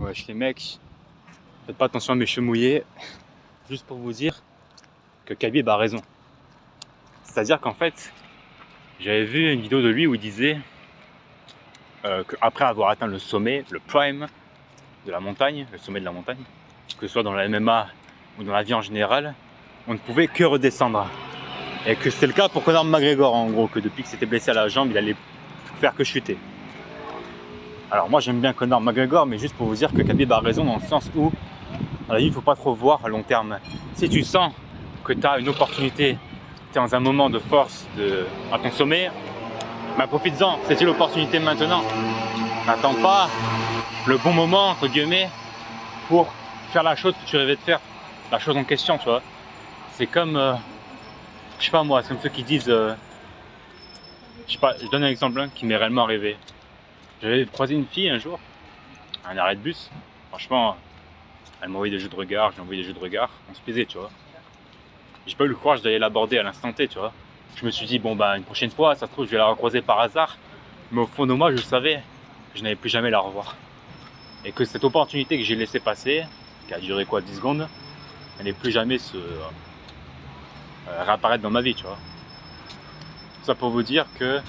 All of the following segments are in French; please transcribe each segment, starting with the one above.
Wesh les mecs, faites pas attention à mes cheveux mouillés. Juste pour vous dire que Khabib a raison. C'est-à-dire qu'en fait, j'avais vu une vidéo de lui où il disait qu'après avoir atteint le sommet, le prime de la montagne, le sommet de la montagne, que ce soit dans la MMA ou dans la vie en général, on ne pouvait que redescendre. Et que c'était le cas pour Conor McGregor en gros, que depuis qu'il s'était blessé à la jambe, il allait faire que chuter. Alors moi j'aime bien Conor McGregor, mais juste pour vous dire que Khabib a raison dans le sens où dans la vie il ne faut pas trop voir à long terme. Si tu sens que tu as une opportunité, tu es dans un moment de force à ton sommet, bah profites-en, c'est l'opportunité maintenant. N'attends pas le bon moment entre guillemets pour faire la chose que tu rêvais de faire, la chose en question, tu vois. C'est comme, je sais pas moi, c'est comme ceux qui disent, je sais pas, je donne un exemple qui m'est réellement arrivé. J'avais croisé une fille un jour, à un arrêt de bus. Franchement, elle m'a envoyé des jeux de regard, j'ai envoyé des jeux de regard. On se plaisait, tu vois. J'ai pas eu le courage d'aller l'aborder à l'instant T, tu vois. Je me suis dit, bon bah une prochaine fois, ça se trouve, je vais la recroiser par hasard. Mais au fond de moi, je savais que je n'allais plus jamais la revoir. Et que cette opportunité que j'ai laissée passer, qui a duré quoi, 10 secondes, elle n'est plus jamais se réapparaître dans ma vie, tu vois. Tout ça pour vous dire que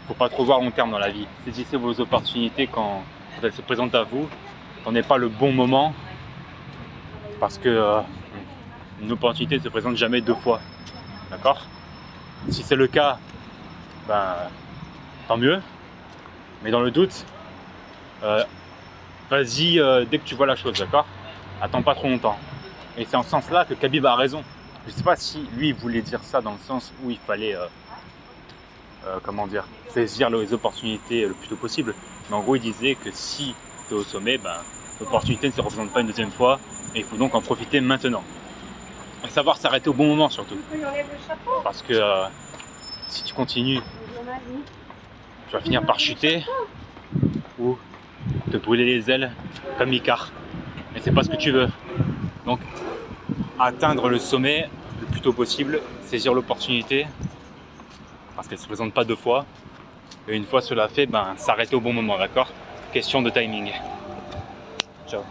faut pas trop voir long terme dans la vie. Saisissez vos opportunités quand elles se présentent à vous. Quand n'est pas le bon moment, parce que une opportunité ne se présente jamais deux fois. D'accord? Si c'est le cas, ben tant mieux. Mais dans le doute, vas-y dès que tu vois la chose, d'accord? Attends pas trop longtemps. Et c'est en ce sens-là que Khabib a raison. Je sais pas si lui il voulait dire ça dans le sens où il fallait comment dire, saisir les opportunités le plus tôt possible. Mais en gros, il disait que si tu es au sommet, ben, l'opportunité ne se représente pas une deuxième fois et il faut donc en profiter maintenant. Et savoir s'arrêter au bon moment surtout. Parce que si tu continues, tu vas finir par chuter ou te brûler les ailes comme Icar. Et c'est pas ce que tu veux. Donc, atteindre le sommet le plus tôt possible, saisir l'opportunité. Parce qu'elle ne se présente pas deux fois. Et une fois cela fait, ben, s'arrêter au bon moment, d'accord? Question de timing. Ciao.